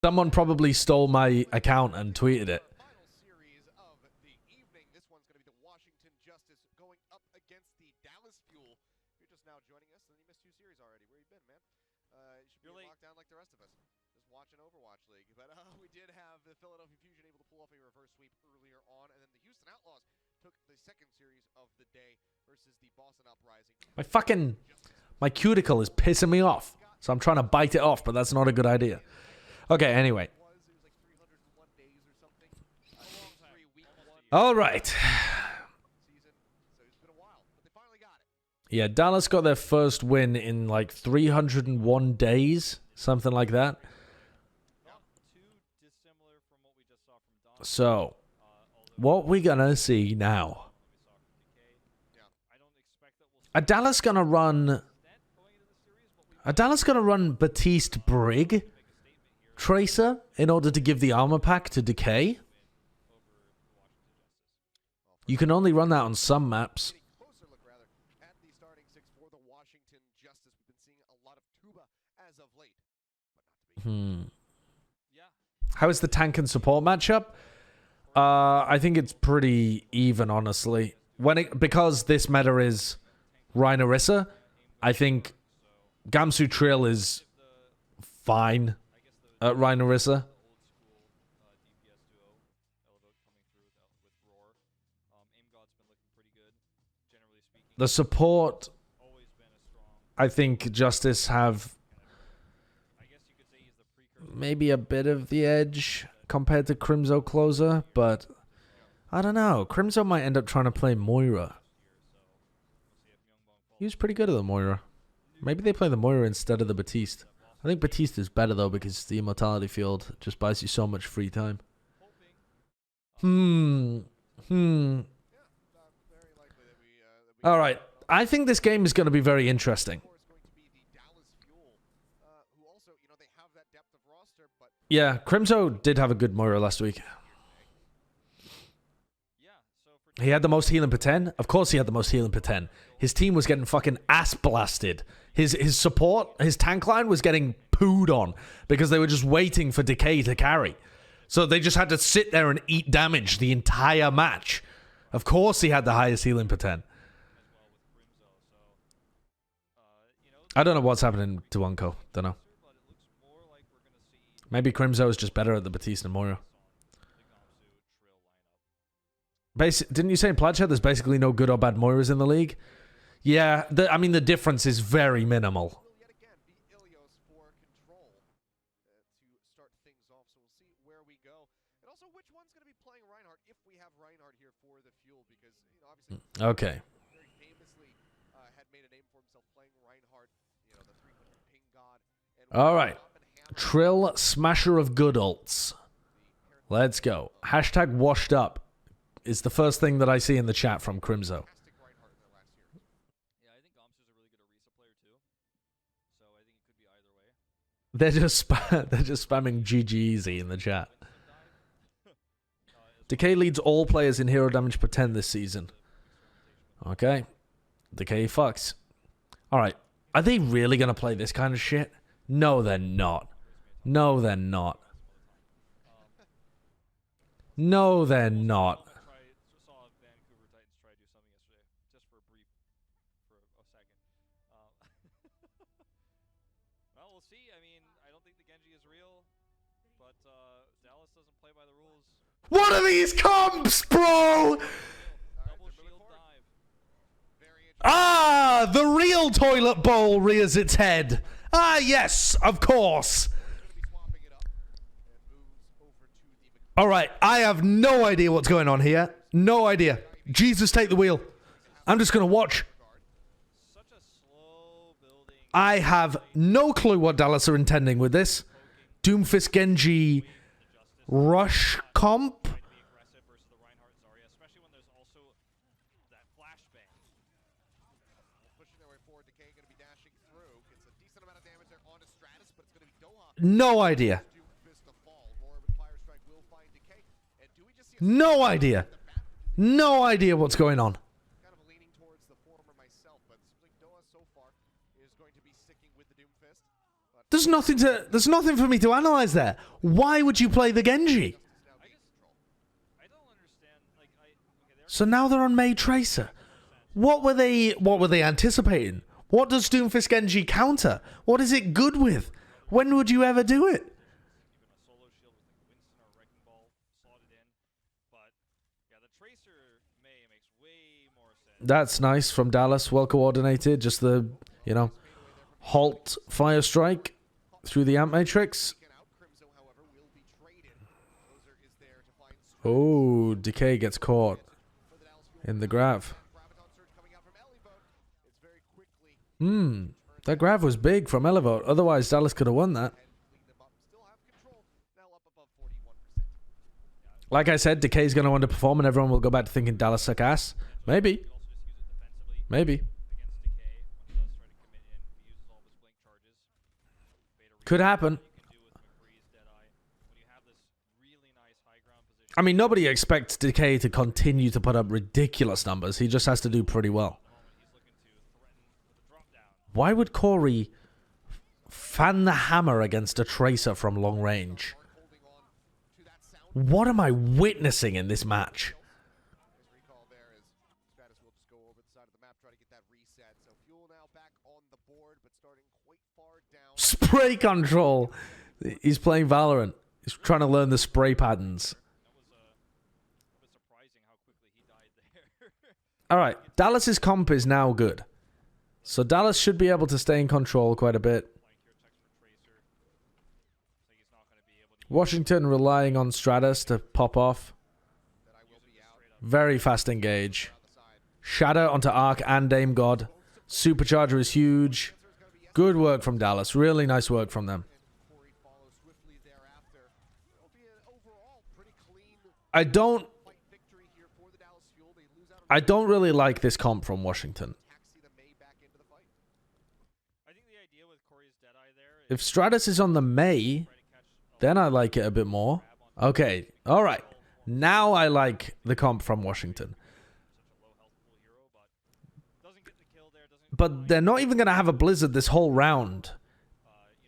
Someone probably stole my account and tweeted it. Final series of the evening. This one's going to be the Washington Justice going up against the Dallas Fuel. If you're just now joining us, then you missed 2 series already. Where you been, man? You should be locked down like the rest of us. Just watching Overwatch League. But we did have the Philadelphia Fusion able to pull off a reverse sweep earlier on, and then the Houston Outlaws took the second series of the day versus the Boston Uprising. My cuticle is pissing me off. So I'm trying to bite it off, but that's not a good idea. Okay, anyway. All right. Yeah, Dallas got their first win in like 301 days, something like that. So, what we gonna see now? Are Dallas gonna run Batiste Brig Tracer in order to give the armor pack to Decay? You can only run that on some maps. How is the tank and support matchup? I think it's pretty even, honestly. Because this meta is Rhino-Rissa, I think Gamsu Trill is fine at Rhino-Rissa. The support, I think Justice have maybe a bit of the edge compared to Crimzo Closer, but I don't know. Crimzo might end up trying to play Moira. He was pretty good at the Moira. Maybe they play the Moira instead of the Batiste. I think Batiste is better, though, because the Immortality Field just buys you so much free time. All right. I think this game is going to be very interesting. Yeah, Crimzo did have a good Moira last week. He had the most healing per 10. Of course he had the most healing per 10. His team was getting fucking ass blasted. His support, his tank line was getting pooed on because they were just waiting for Decay to carry. So they just had to sit there and eat damage the entire match. Of course he had the highest healing per 10. I don't know what's happening to Unko. Don't know. Maybe Crimzo is just better at the Batiste and Moira. Didn't you say in Plaid there's basically no good or bad Moiras in the league? Yeah, I mean, the difference is very minimal. Okay. All right. Trill, smasher of good ults. Let's go. Hashtag washed up is the first thing that I see in the chat from Crimzo. They're just spamming GG easy in the chat. Decay leads all players in hero damage per 10 this season. Okay. Decay fucks. Alright. Are they really going to play this kind of shit? No, they're not. No, they're not. No, they're not. What are these comps, bro? Ah, the real toilet bowl rears its head. Ah, yes, of course. All right, I have no idea what's going on here. No idea. Jesus, take the wheel. I'm just going to watch. I have no clue what Dallas are intending with this. Doomfist Genji rush comp. No idea. No idea. No idea what's going on. Kind of leaning towards the former myself, but Doa so far is going to be sticking with the Doomfist. But There's nothing for me to analyze there. Why would you play the Genji? So now they're on May Tracer. What were they anticipating? What does Doomfist Genji counter? What is it good with? When would you ever do it? That's nice from Dallas. Well coordinated. Just the, halt fire strike through the amp matrix. Oh, Decay gets caught in the grav. That grav was big from Elevote. Otherwise, Dallas could have won that. Like I said, Decay's going to underperform and everyone will go back to thinking Dallas suck ass. Maybe. Maybe. Could happen. I mean, nobody expects Decay to continue to put up ridiculous numbers. He just has to do pretty well. Why would Corey fan the hammer against a Tracer from long range? What am I witnessing in this match? Spray control! He's playing Valorant. He's trying to learn the spray patterns. Alright, Dallas's comp is now good. So Dallas should be able to stay in control quite a bit. Washington relying on Stratus to pop off. Very fast engage. Shadow onto Arc and Dame God. Supercharger is huge. Good work from Dallas. Really nice work from them. I don't really like this comp from Washington. If Stratus is on the May, then I like it a bit more. Okay, alright. Now I like the comp from Washington. But they're not even going to have a Blizzard this whole round.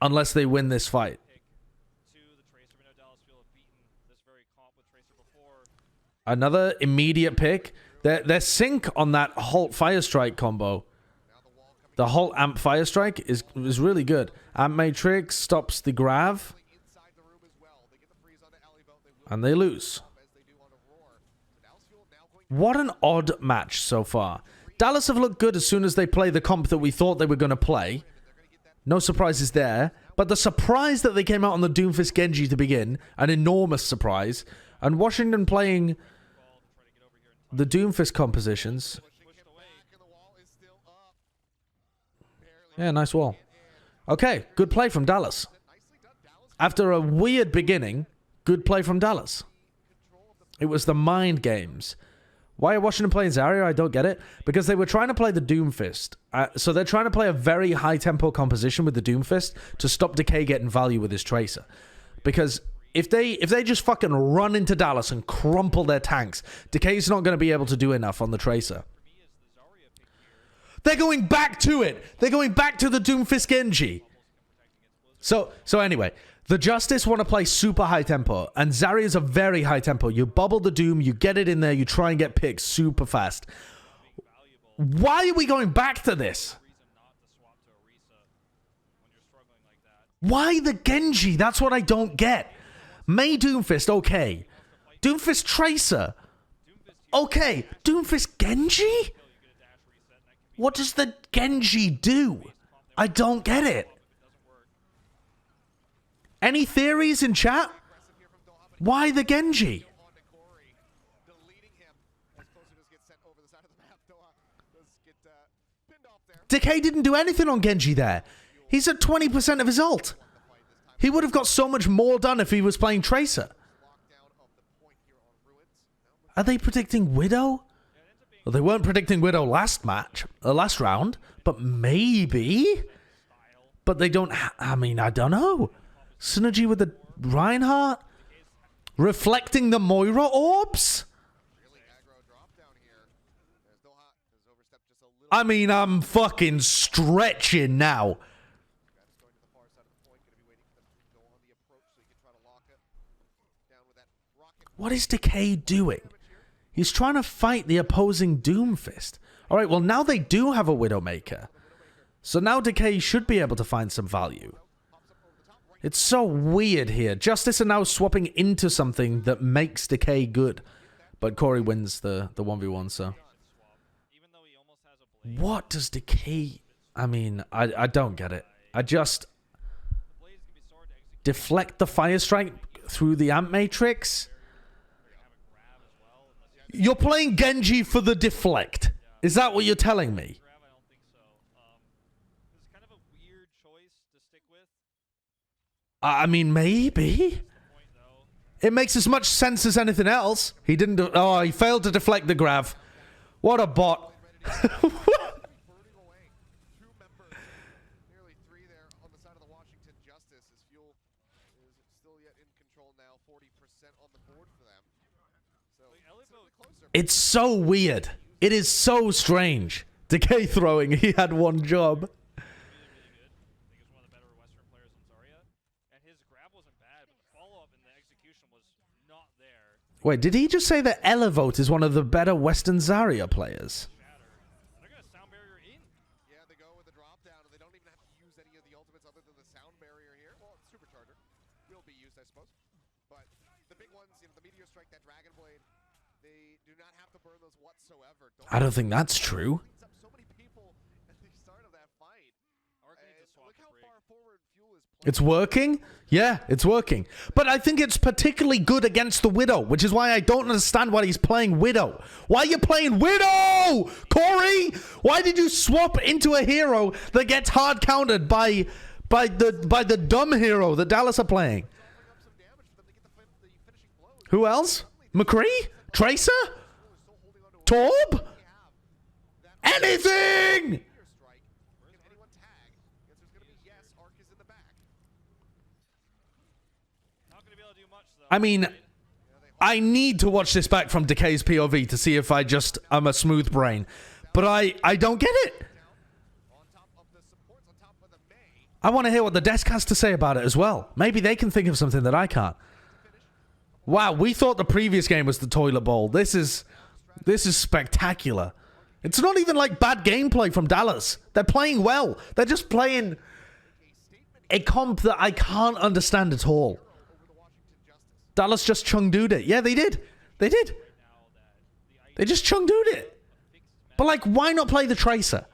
Unless they win this fight. Another immediate pick. Their sync on that Halt Fire Strike combo. The Halt Amp Fire Strike is really good. Amp Matrix stops the Grav. And they lose. What an odd match so far. Dallas have looked good as soon as they play the comp that we thought they were going to play. No surprises there. But the surprise that they came out on the Doomfist Genji to begin, an enormous surprise. And Washington playing the Doomfist compositions. Yeah, nice wall. Okay, good play from Dallas. After a weird beginning, good play from Dallas. It was the mind games. Why are Washington playing Zarya? I don't get it. Because they were trying to play the Doomfist. So they're trying to play a very high-tempo composition with the Doomfist to stop Decay getting value with his Tracer. Because if they just fucking run into Dallas and crumple their tanks, Decay's not going to be able to do enough on the Tracer. They're going back to it. They're going back to the Doomfist Genji. So anyway, the Justice want to play super high tempo, and Zarya is a very high tempo. You bubble the Doom, you get it in there, you try and get picks super fast. Why are we going back to this? Why the Genji? That's what I don't get. May Doomfist, okay. Doomfist Tracer, okay. Doomfist Genji? What does the Genji do? I don't get it. Any theories in chat? Why the Genji? Decay didn't do anything on Genji there. He's at 20% of his ult. He would have got so much more done if he was playing Tracer. Are they predicting Widow? Well, they weren't predicting Widow last round, but maybe. But they don't. I mean, I don't know. Synergy with the Reinhardt, reflecting the Moira orbs. I mean, I'm fucking stretching now. What is Decay doing? He's trying to fight the opposing Doomfist. All right, well, now they do have a Widowmaker. So now Decay should be able to find some value. It's so weird here. Justice are now swapping into something that makes Decay good. But Corey wins the 1v1, so. What does Decay... I mean, I don't get it. I just... Deflect the Fire Strike through the Amp Matrix? You're playing Genji for the deflect. Is that what you're telling me? I mean, maybe. It makes as much sense as anything else. He didn't do... Oh, he failed to deflect the grav. What a bot. It's so weird. It is so strange. Decay throwing, he had one job. Wait, did he just say that Elevote is one of the better Western Zarya players? Yeah, they go with the drop down, and they don't even have to use any of the ultimates other than the sound barrier here. Well, Supercharger will be used, I suppose. But the big ones, you know, the Meteor Strike, that Dragon Blade, they do not have to burn those whatsoever. I don't think that's true. So many people at the start of that fight. Look how far forward Fuel is playing. It's working? Yeah, it's working. But I think it's particularly good against the Widow, which is why I don't understand why he's playing Widow. Why are you playing Widow, Corey? Why did you swap into a hero that gets hard countered by the dumb hero that Dallas are playing? Who else? McCree? Tracer? Torb? Anything! I mean, I need to watch this back from Decay's POV to see if I'm a smooth brain. But I don't get it. I want to hear what the desk has to say about it as well. Maybe they can think of something that I can't. Wow, we thought the previous game was the toilet bowl. This is spectacular. It's not even like bad gameplay from Dallas. They're playing well. They're just playing a comp that I can't understand at all. Dallas just Chengdu'd it. Yeah, they did. They did. They just Chengdu'd it. But, like, why not play the Tracer?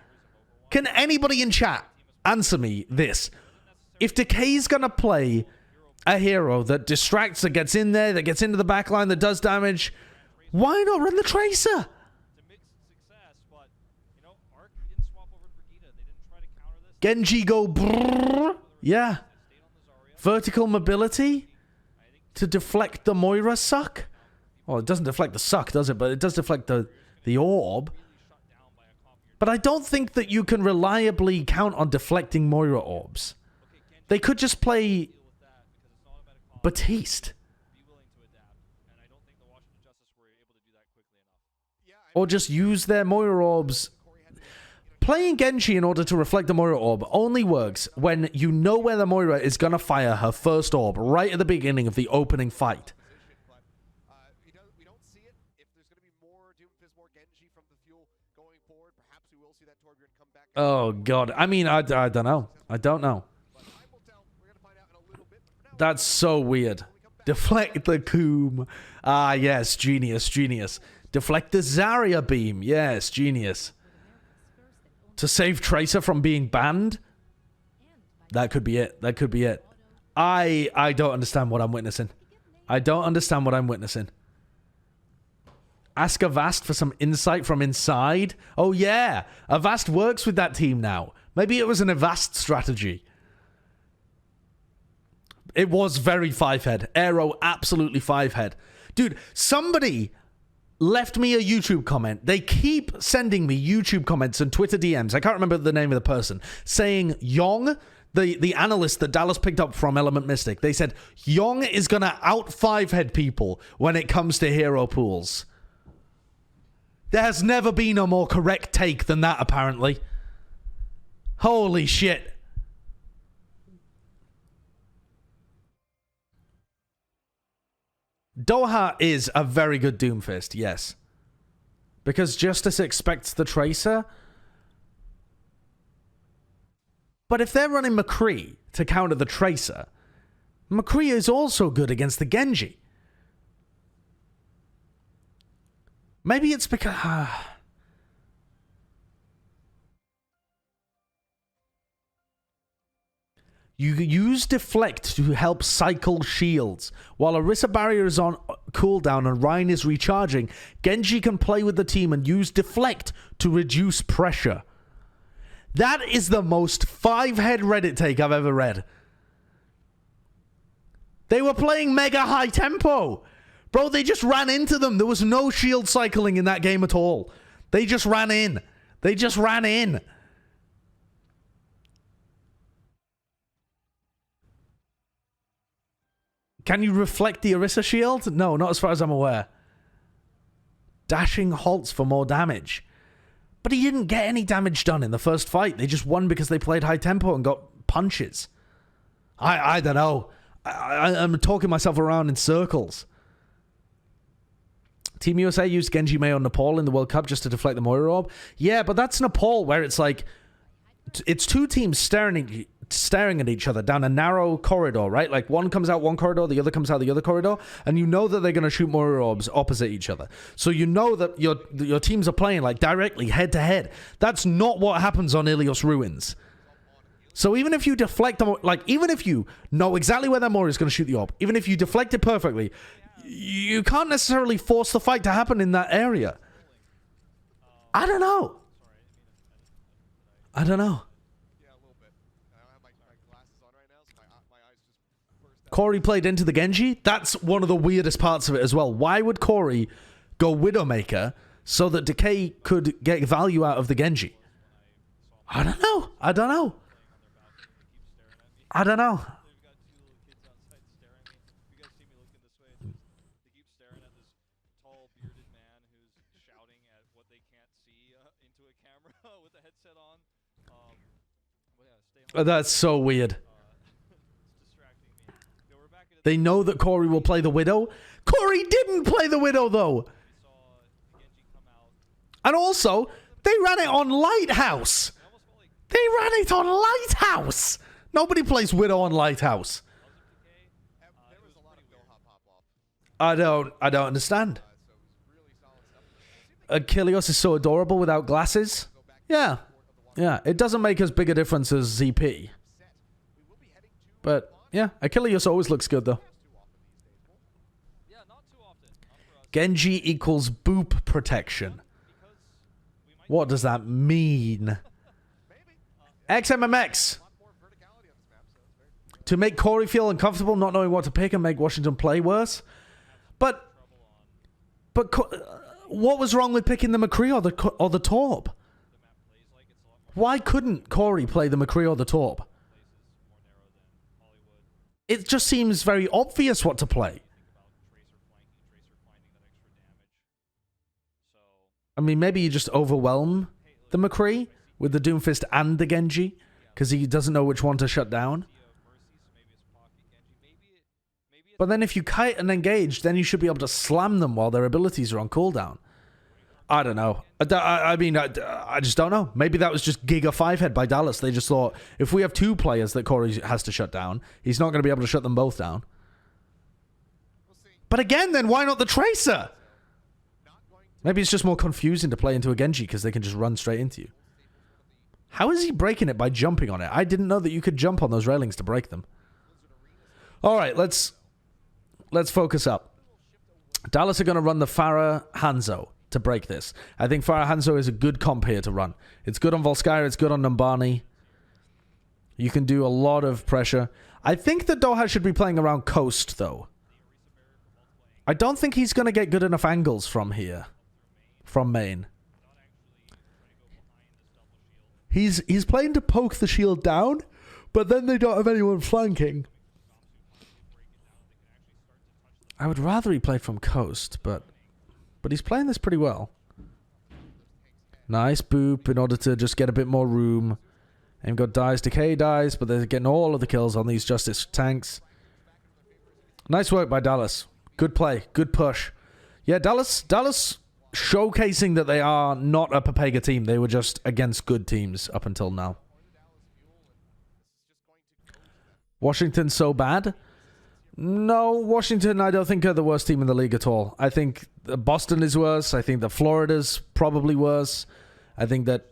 Can anybody in chat answer me this? If Decay's going to play a hero that distracts, that gets in there, that gets into the backline, that does damage, why not run the Tracer? Genji go brrrr. Yeah. Vertical mobility to deflect the Moira suck. Well, it doesn't deflect the suck, does it? But it does deflect the orb. But I don't think that you can reliably count on deflecting Moira orbs. They could just play Batiste. Or just use their Moira orbs. Playing Genji in order to reflect the Moira orb only works when you know where the Moira is going to fire her first orb right at the beginning of the opening fight. We don't see it. If there's going to be more Doomfist, more Genji from the Fuel going forward, perhaps we will see that Torbjorn come back. Oh, God. I mean, I don't know. I don't know. That's so weird. Deflect the Coom. Ah, yes. Genius, genius. Deflect the Zarya beam. Yes, genius. To save Tracer from being banned? That could be it. That could be it. I don't understand what I'm witnessing. I don't understand what I'm witnessing. Ask Avast for some insight from inside? Oh, yeah. Avast works with that team now. Maybe it was an Avast strategy. It was very 5-head. Aero, absolutely 5-head. Dude, somebody left me a YouTube comment. They keep sending me YouTube comments and Twitter DMs. I can't remember the name of the person. Saying Yong, the analyst that Dallas picked up from Element Mystic, they said Yong is going to out 5-head people when it comes to hero pools. There has never been a more correct take than that, apparently. Holy shit. Doha is a very good Doomfist, yes. Because Justice expects the Tracer. But if they're running McCree to counter the Tracer, McCree is also good against the Genji. Maybe it's because... You use Deflect to help cycle shields. While Orisa Barrier is on cooldown and Ryan is recharging, Genji can play with the team and use Deflect to reduce pressure. That is the most 5-head Reddit take I've ever read. They were playing mega high tempo. Bro, they just ran into them. There was no shield cycling in that game at all. They just ran in. They just ran in. Can you reflect the Orisa shield? No, not as far as I'm aware. Dashing halts for more damage. But he didn't get any damage done in the first fight. They just won because they played high tempo and got punches. I don't know. I'm talking myself around in circles. Team USA used Genji Mei on Nepal in the World Cup just to deflect the Moira Orb. Yeah, but that's Nepal where it's like... It's two teams staring at each other down a narrow corridor, right? Like one comes out one corridor, the other comes out the other corridor, and you know that they're going to shoot Moira Orbs opposite each other. So you know that your teams are playing like directly head to head. That's not what happens on Ilios Ruins. So even if you deflect them, like even if you know exactly where that Moira is going to shoot the orb, even if you deflect it perfectly, you can't necessarily force the fight to happen in that area. I don't know. I don't know. Yeah, a little bit. I don't have my glasses on right now, so my eyes just burst out. Corey played into the Genji. That's one of the weirdest parts of it as well. Why would Corey go Widowmaker so that Decay could get value out of the Genji? I don't know. I don't know. I don't know. That's so weird. They know that Corey will play the Widow. Corey didn't play the Widow, though. And also, they ran it on Lighthouse. They ran it on Lighthouse. Nobody plays Widow on Lighthouse. I don't understand. Achilles is so adorable without glasses. Yeah. Yeah, it doesn't make as big a difference as ZP. But, yeah, Achilles always looks good, though. Genji equals boop protection. What does that mean? XMMX. To make Corey feel uncomfortable not knowing what to pick and make Washington play worse. But what was wrong with picking the McCree or the Torb? Why couldn't Corey play the McCree or the Torb? It just seems very obvious what to play. I mean, maybe you just overwhelm the McCree with the Doomfist and the Genji because he doesn't know which one to shut down. But then if you kite and engage, then you should be able to slam them while their abilities are on cooldown. I don't know. I mean, I just don't know. Maybe that was just Giga 5-head by Dallas. They just thought, if we have two players that Corey has to shut down, he's not going to be able to shut them both down. But again, then why not the Tracer? Maybe it's just more confusing to play into a Genji because they can just run straight into you. How is he breaking it by jumping on it? I didn't know that you could jump on those railings to break them. All right, let's focus up. Dallas are going to run the Pharah Hanzo to break this. I think Pharah Hanzo is a good comp here to run. It's good on Volskaya, it's good on Numbani. You can do a lot of pressure. I think that Doha should be playing around coast, though. I don't think he's going to get good enough angles from here. From main. He's playing to poke the shield down, but then they don't have anyone flanking. I would rather he played from coast, but he's playing this pretty well. Nice boop in order to just get a bit more room. And got dies, decay dies, but they're getting all of the kills on these Justice tanks. Nice work by Dallas. Good play. Good push. Yeah, Dallas showcasing that they are not a Papega team. They were just against good teams up until now. Washington so bad? No, Washington I don't think are the worst team in the league at all. I think Boston is worse. I think that Florida's probably worse. I think that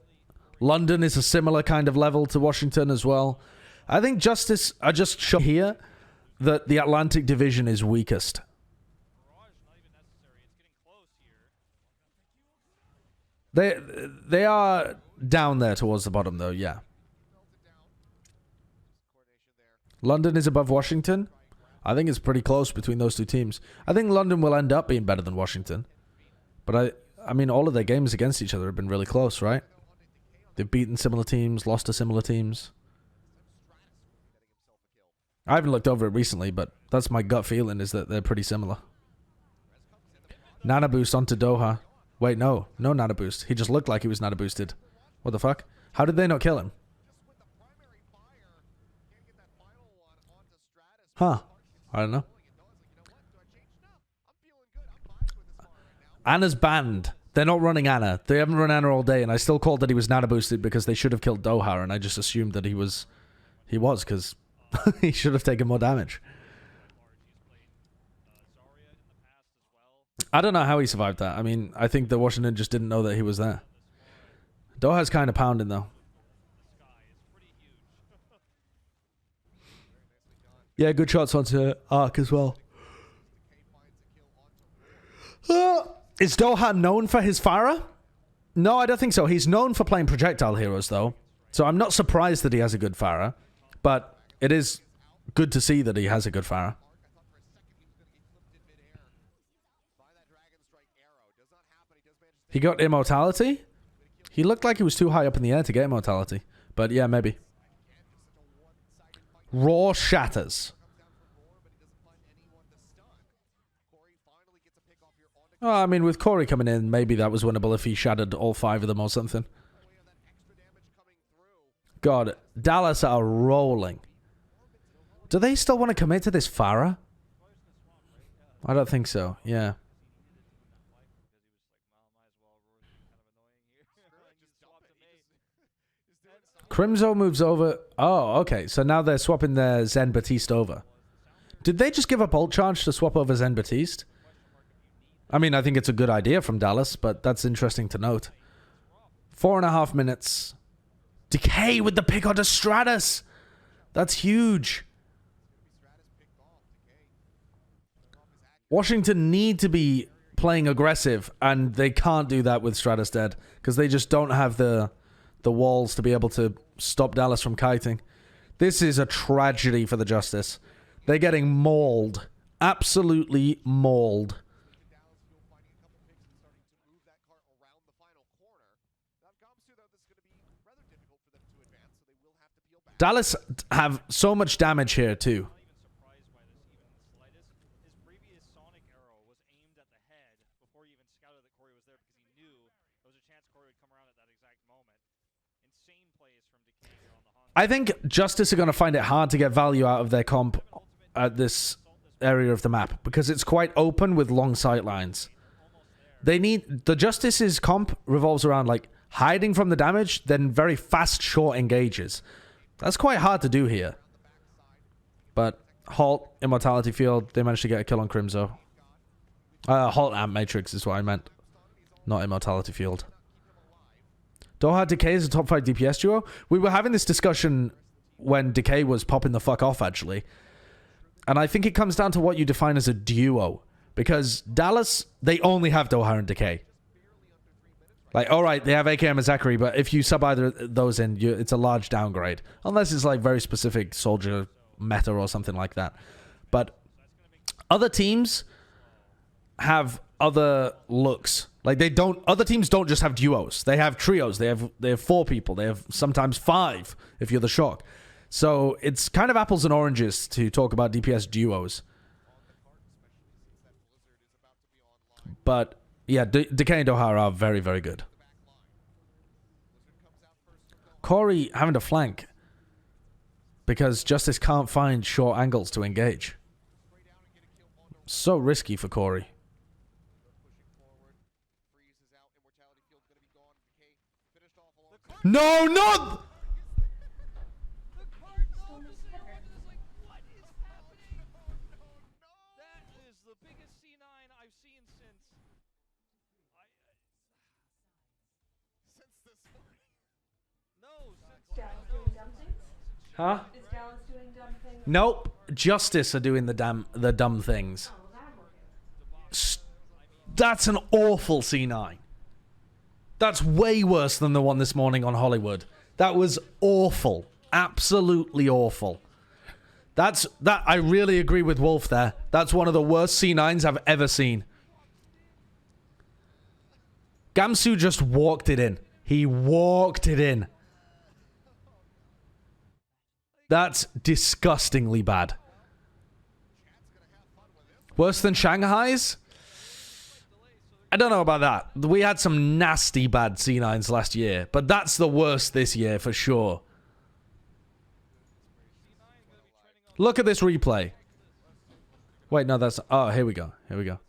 London is a similar kind of level to Washington as well. I think Justice are just shown here that the Atlantic Division is weakest. They are down there towards the bottom though, yeah. London is above Washington. I think it's pretty close between those two teams. I think London will end up being better than Washington. But I mean, all of their games against each other have been really close, right? They've beaten similar teams, lost to similar teams. I haven't looked over it recently, but that's my gut feeling, is that they're pretty similar. Nana boost onto Doha. Wait, no Nana boost. He just looked like he was Nana boosted. What the fuck? How did they not kill him? Huh. I don't know. Anna's banned. They're not running Anna. They haven't run Anna all day, and I still called that he was Nana boosted because they should have killed Doha, and I just assumed that he was because he should have taken more damage. I don't know how he survived that. I mean, I think that Washington just didn't know that he was there. Doha's kind of pounding, though. Yeah, good shots onto Arc as well. Is Doha known for his Farah? No, I don't think so. He's known for playing projectile heroes, though. So I'm not surprised that he has a good Farah. But it is good to see that he has a good Farah. He got immortality? He looked like he was too high up in the air to get immortality. But yeah, maybe. Raw shatters. Oh, I mean, with Corey coming in, maybe that was winnable if he shattered all 5 of them or something. God, Dallas are rolling. Do they still want to commit to this Farah? I don't think so, yeah. Crimzo moves over. Oh, okay. So now they're swapping their Zen Batiste over. Did they just give up ult charge to swap over Zen Batiste? I mean, I think it's a good idea from Dallas, but that's interesting to note. 4.5 minutes. Decay with the pick onto Stratus. That's huge. Washington need to be playing aggressive, and they can't do that with Stratus dead, because they just don't have the walls to be able to stop Dallas from kiting. This is a tragedy for the Justice. They're getting mauled. Absolutely mauled. Dallas have so much damage here too. I think Justice are going to find it hard to get value out of their comp at this area of the map because it's quite open with long sight lines. The Justice's comp revolves around like hiding from the damage, then very fast short engages. That's quite hard to do here. But Halt, Immortality Field, they managed to get a kill on Crimzo. Halt Amp Matrix is what I meant. Not Immortality Field. Doha Decay is a top 5 DPS duo. We were having this discussion when Decay was popping the fuck off, actually. And I think it comes down to what you define as a duo. Because Dallas, they only have Doha and Decay. Like, alright, they have AKM and Zachary, but if you sub either of those in, it's a large downgrade. Unless it's like very specific soldier meta or something like that. But other teams have other looks. Like other teams don't just have duos. They have trios. They have 4 people. They have sometimes 5 if you're the Shock. So it's kind of apples and oranges to talk about DPS duos. But yeah, Decay and Doha are very, very good. Corey having to flank because Justice can't find short angles to engage. So risky for Corey. No, not... Huh? Is Dallas doing dumb things? Nope. Justice are doing the dumb things. That's an awful C9. That's way worse than the one this morning on Hollywood. That was awful. Absolutely awful. I really agree with Wolf there. That's one of the worst C9s I've ever seen. Gamsu just walked it in. He walked it in. That's disgustingly bad. Worse than Shanghai's? I don't know about that. We had some nasty bad C9s last year, but that's the worst this year for sure. Look at this replay. Wait, no, that's... Oh, here we go. Here we go.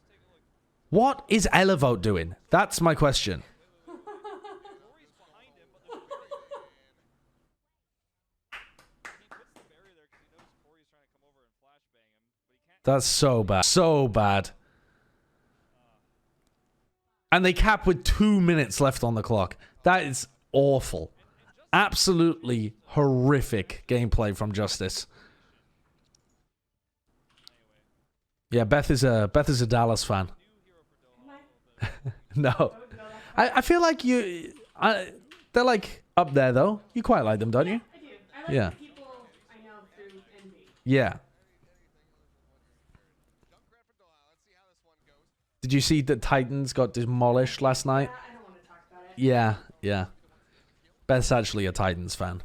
What is Elevote doing? That's my question. That's so bad. So bad. And they cap with 2 minutes left on the clock. That is awful. Absolutely horrific gameplay from Justice. Yeah, Beth is a Dallas fan. No. I feel like you... they're like up there though. You quite like them, don't you? I do. I like the people I know through envy. Yeah. Did you see that Titans got demolished last night? I don't want to talk about it. Yeah, yeah. Beth's actually a Titans fan.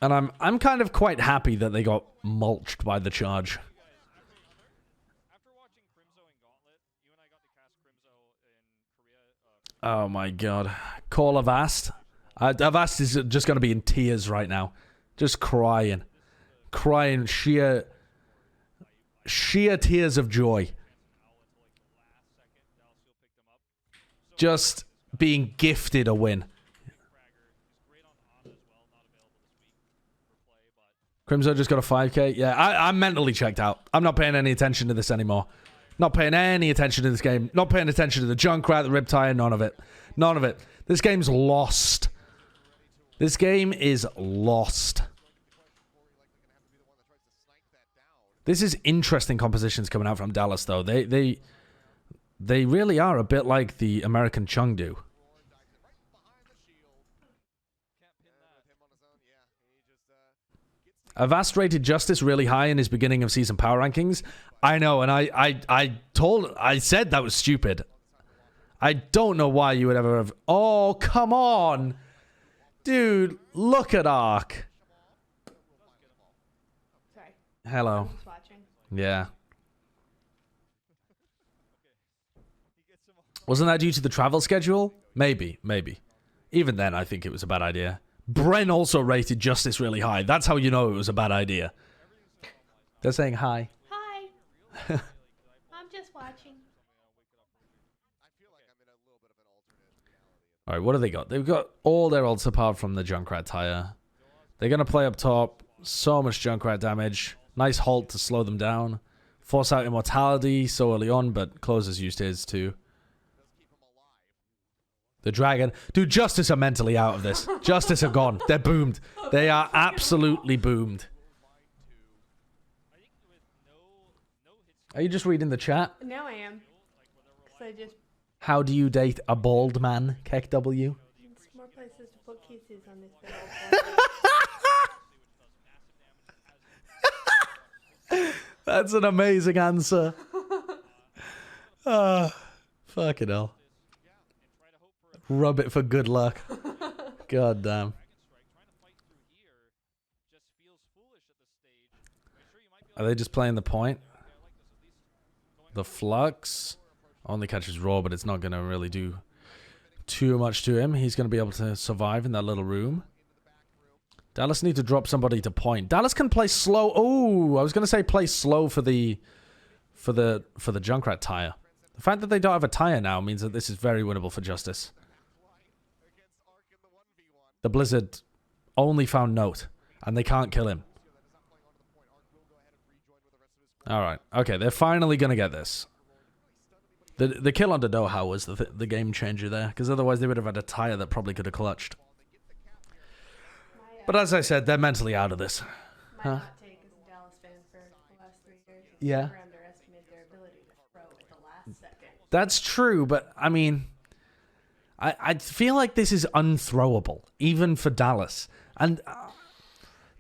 And I'm kind of quite happy that they got mulched by the Charge. Oh my god. Call Avast. Avast is just going to be in tears right now. Just crying. Crying sheer tears of joy. Just being gifted a win. Crimzo just got a 5k. Yeah, I'm mentally checked out. I'm not paying any attention to this anymore. Not paying any attention to this game. Not paying attention to the Junkrat, the Riptide, none of it. None of it. This game's lost. This game is lost. This is interesting compositions coming out from Dallas, though. They really are a bit like the American Chengdu. Avast rated Justice really high in his beginning of season power rankings. I know, and I said that was stupid. I don't know why you would ever have... Oh, come on. Dude, look at Ark. Sorry. Hello. I'm just watching. Yeah. Wasn't that due to the travel schedule? Maybe. Even then, I think it was a bad idea. Bren also rated Justice really high. That's how you know it was a bad idea. They're saying hi. Hi. I'm just watching. Alright, what do they got? They've got all their ults apart from the Junkrat tire. They're going to play up top. So much Junkrat damage. Nice halt to slow them down. Force out immortality so early on, but Closer's used his too. The Dragon. Dude, Justice are mentally out of this. Justice are gone. They're boomed. They are absolutely boomed. Are you just reading the chat? Now I am. Because I just... How do you date a bald man, Keck W? There's more places to put kisses on this bed. That's an amazing answer. Fucking hell. Rub it for good luck. God damn. Are they just playing the point? The Flux only catches Raw, but it's not going to really do too much to him. He's going to be able to survive in that little room. Dallas need to drop somebody to point. Dallas can play slow. Oh, I was gonna say play slow for the Junkrat tire. The fact that they don't have a tire now means that this is very winnable for Justice. The Blizzard only found Note, and they can't kill him. Alright, okay, they're finally gonna get this. The kill on Doha was the game changer there, because otherwise they would have had a tire that probably could have clutched. But as I said, they're mentally out of this. My hot take as a Dallas fan for the last 3 years is Yeah. never underestimate their ability to throw at the last second. That's true, but I mean, I feel like this is unthrowable, even for Dallas. And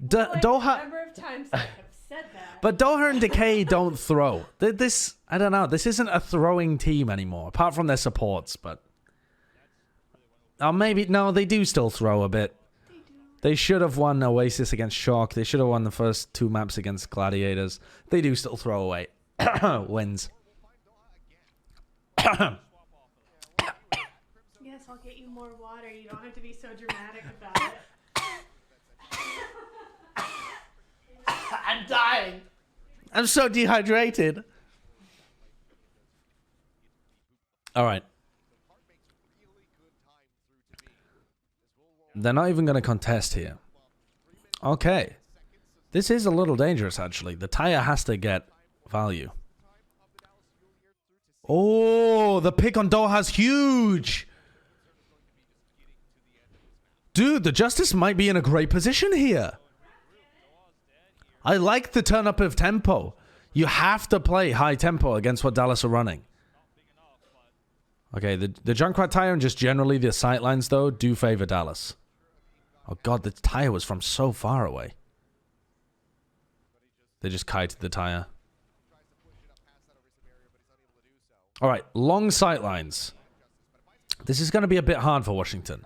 Doha... A number of times I have said that. But Doha and Decay don't throw. This, I don't know, this isn't a throwing team anymore, apart from their supports, but... Oh, maybe, no, they do still throw a bit. They should have won Oasis against Shock. They should have won the first 2 maps against Gladiators. They do still throw away wins. Yes, I'll get you more water. You don't have to be so dramatic about it. I'm dying. I'm so dehydrated. All right. They're not even going to contest here. Okay. This is a little dangerous, actually. The tire has to get value. Oh, the pick on Doha's huge. Dude, the Justice might be in a great position here. I like the turn up of tempo. You have to play high tempo against what Dallas are running. Okay, the Junkrat tire and just generally the sightlines, though, do favor Dallas. Oh, God, the tire was from so far away. They just kited the tire. All right, long sightlines. This is going to be a bit hard for Washington.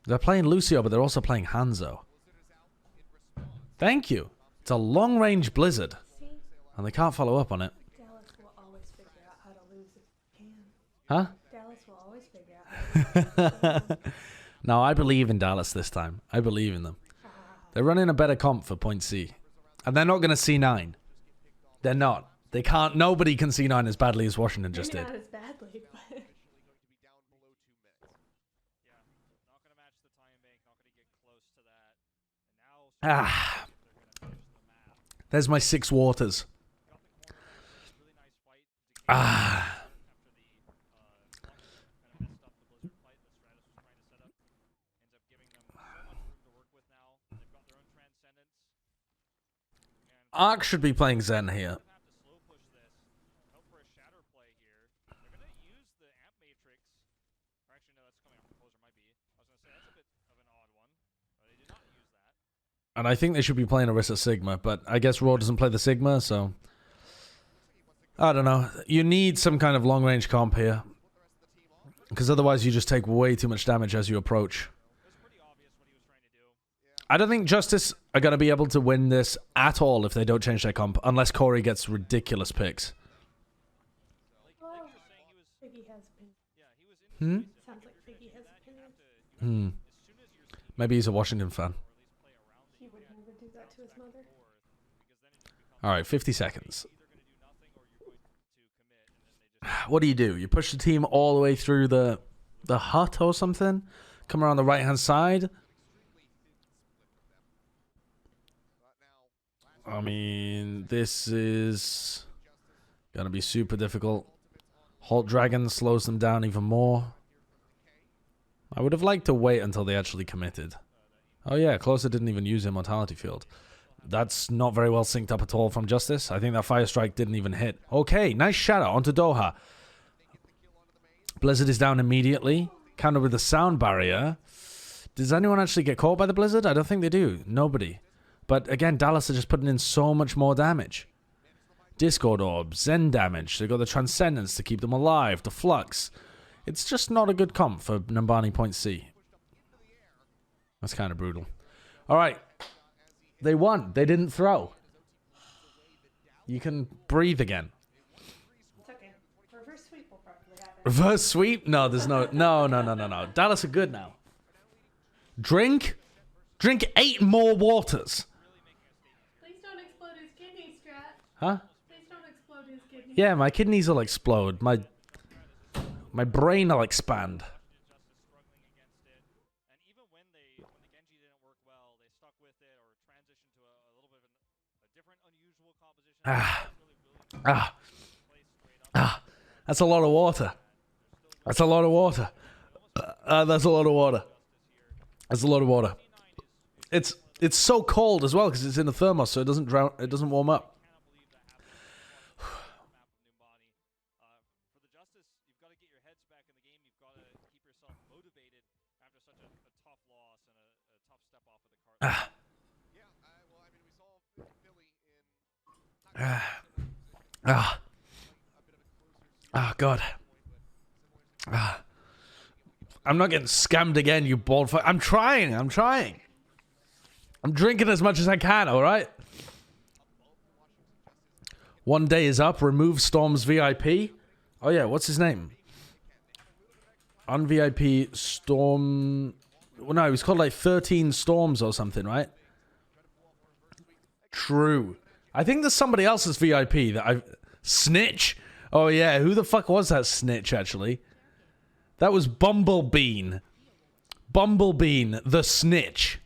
They're playing Lucio, but they're also playing Hanzo. Thank you. It's a long-range Blizzard. See? And they can't follow up on it. Dallas will always figure out how to lose if it can. Huh? Dallas will always figure out how to lose. No, I believe in Dallas this time. I believe in them. They're running a better comp for point C. And they're not going to C9. They're not. They can't. Nobody can C9 as badly as Washington just Maybe did. not as badly, but... Ah. There's my 6 waters. Ah. Ark should be playing Zen here. And I think they should be playing Orisa Sigma, but I guess Raw doesn't play the Sigma, so... I don't know. You need some kind of long-range comp here. Because otherwise you just take way too much damage as you approach. I don't think Justice are going to be able to win this at all if they don't change their comp, unless Corey gets ridiculous picks. Well, Figgy has opinion. Hmm? Sounds like Figgy has opinion. Maybe he's a Washington fan. He would never do that to his mother. Alright, 50 seconds. What do? You push the team all the way through the hut or something? Come around the right-hand side? I mean, this is going to be super difficult. Halt Dragon slows them down even more. I would have liked to wait until they actually committed. Oh yeah, Closer didn't even use Immortality Field. That's not very well synced up at all from Justice. I think that Fire Strike didn't even hit. Okay, nice shatter onto Doha. Blizzard is down immediately. Countered with the sound barrier. Does anyone actually get caught by the Blizzard? I don't think they do. Nobody. But again, Dallas are just putting in so much more damage. Discord Orb, Zen damage. They've got the Transcendence to keep them alive. The Flux. It's just not a good comp for Numbani Point C. That's kind of brutal. Alright. They won. They didn't throw. You can breathe again. It's okay. Reverse sweep will probably happen. Reverse sweep? No, there's no. No. Dallas are good now. Drink? Drink 8 more waters. Please don't explode his kidney, Strat. Huh? Please don't explode his kidney. Yeah, my kidneys will explode. My brain will expand. And even when the Genji didn't work well, they stuck with it or transitioned to a little bit of a different, unusual composition. That's a lot of water. That's a lot of water. That's a lot of water. That's a lot of water. It's so cold as well because it's in a thermos, so it doesn't drown. It doesn't warm up. For the Justice, you've got to get your heads back in the game. You've got to keep yourself motivated after such a tough loss and a tough step off of the card. Yeah, well, I mean, we saw Philly in Oh God. I'm not getting scammed again, you bald fuck. I'm trying. I'm drinking as much as I can, alright? One day is up. Remove Storm's VIP. Oh yeah, what's his name? Un-VIP Storm... Well, no, he was called like 13 Storms or something, right? True. I think there's somebody else's VIP that I... Snitch? Oh yeah, who the fuck was that snitch, actually? That was Bumblebean. Bumblebean, the snitch.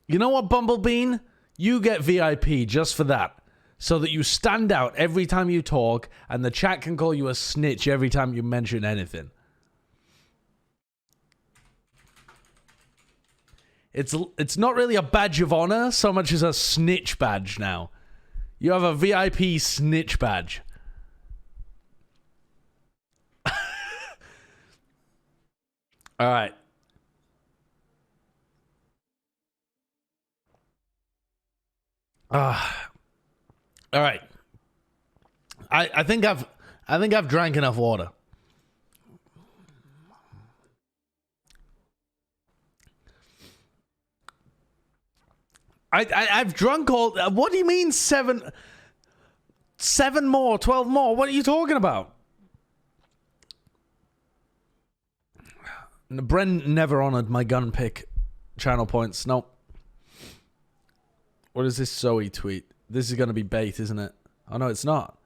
You know what, Bumblebean? You get VIP just for that. So that you stand out every time you talk, and the chat can call you a snitch every time you mention anything. It's not really a badge of honor so much as a snitch badge now. You have a VIP snitch badge. All right. All right. I think I've drank enough water. I've drunk all. What do you mean 7 more, 12 more? What are you talking about? Bren never honored my gun pick channel points. Nope. What is this Zoe tweet? This is going to be bait, isn't it? Oh, no, it's not.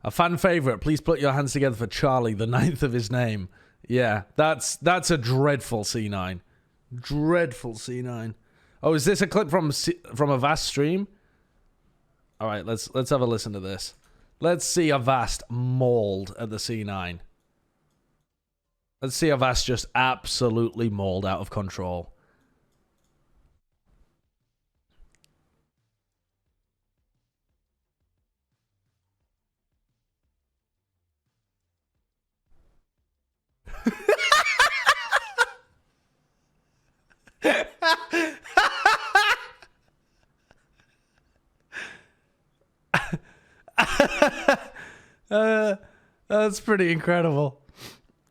A fan favorite. Please put your hands together for Charlie, the 9th of his name. Yeah, that's a dreadful C9. Dreadful C9. Oh, is this a clip from a Vast stream? All right, let's have a listen to this. Let's see a Vast mauled at the C9. Let's see a Vast just absolutely mauled out of control. That's pretty incredible.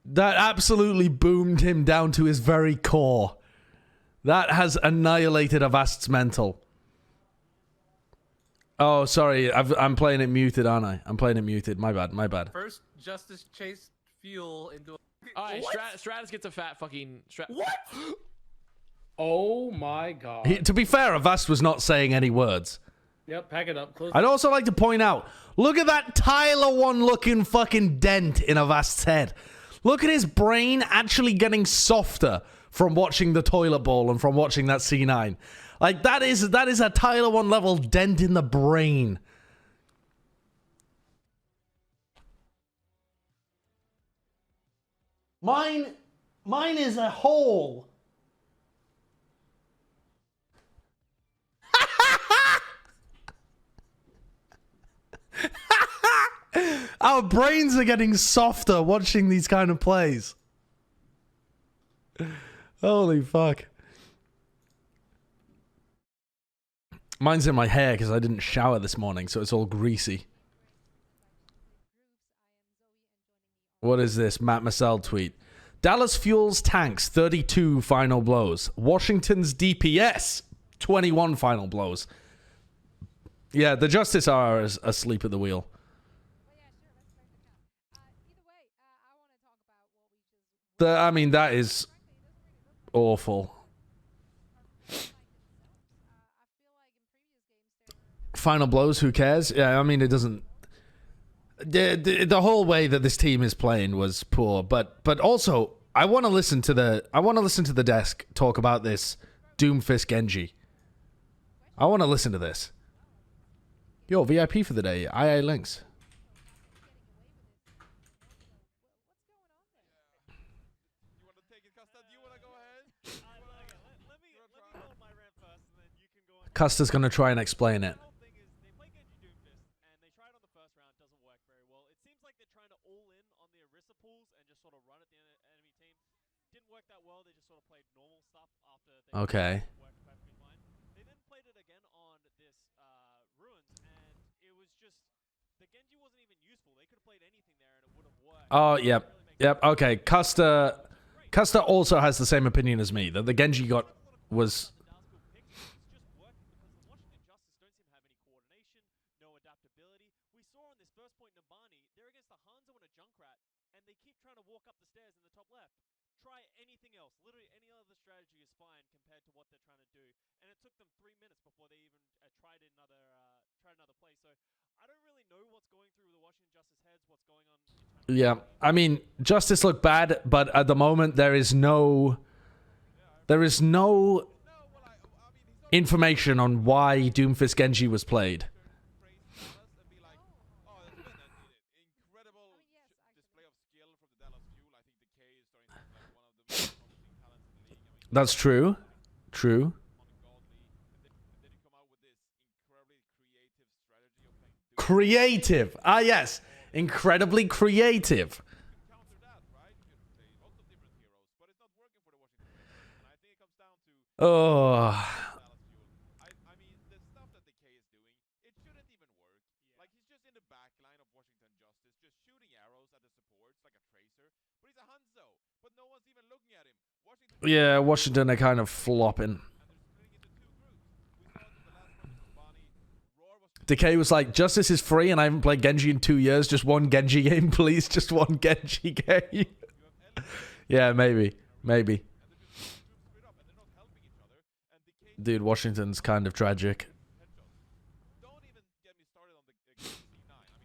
That absolutely boomed him down to his very core. That has annihilated Avast's mental. Oh, sorry. I'm playing it muted, aren't I? I'm playing it muted. My bad. First, Justice chased fuel into a... Alright, Stratus gets a fat fucking... What? Oh my god. To be fair, Avast was not saying any words. Yep, pack it up. Close. I'd also like to point out, look at that Tyler One looking fucking dent in Avast's head. Look at his brain actually getting softer from watching the toilet bowl and from watching that C9. Like, that is a Tyler One level dent in the brain. Mine is a hole. Our brains are getting softer watching these kind of plays. Holy fuck. Mine's in my hair because I didn't shower this morning, so it's all greasy. What is this? Matt Massell tweet. Dallas fuels tanks, 32 final blows. Washington's DPS, 21 final blows. Yeah, the Justice are asleep at the wheel. I mean, that is awful. Final blows, who cares? Yeah, I mean, it doesn't... The whole way that this team is playing was poor, but also I want to listen to the desk talk about this Doomfist Genji. I want to listen to this. Yo, VIP for the day. IA links. You want to take it, Costa? Do you want to go ahead? Let me go on my rant first, and then you can go on. Custer's gonna try and explain it. The whole thing is they play Genji Doomfist, and they tried on the first round, doesn't work very well. It seems like they're trying to all in on the Orisa pools and just sort of run at the enemy team. Didn't work that well. They just sort of played normal stuff after they Okay. worked perfectly fine. They then played it again on this Ruins, and it was just the Genji wasn't even useful. They could have played anything there, and it would have worked. Oh, yep. Yep, okay. Custer also has the same opinion as me, that the Genji got was... It's just working because the Washington Justice don't seem to have any coordination, no adaptability. We saw on this first point Nabani, they're against a Hanzo and a Junkrat, and they keep trying to walk up the stairs in the top left. Try anything else. Literally any other strategy is fine compared to what they're trying to do. And it took them 3 minutes before they even tried another play. So I don't really know what's going through the Washington Justice heads, what's going on. Yeah, I mean, Justice looked bad, but at the moment there is no information on why Doomfist Genji was played. Incredible display of skill from the Dallas Fuel. I think the K is starting to look like one of the most promising talents in the league. I mean, That's true. True. ungodly. And then you come out with this incredibly creative strategy of playing Creative. Ah, yes. Incredibly creative. counter that, right? You could play lots of different heroes, but it's not working for the Washington Justice. And I think it comes down to Oh. Dallas Fuel. I mean, the stuff that the K is doing, it shouldn't even work. Like, he's just in the back line of Washington Justice, just shooting arrows at the supports like a tracer. But he's a Hanzo, but no one's even looking at him. Washington Yeah, Washington are kind of flopping. Decay was like, Justice is free and I haven't played Genji in 2 years. Just one Genji game, please. Just one Genji game. Yeah, maybe. Maybe. Dude, Washington's kind of tragic.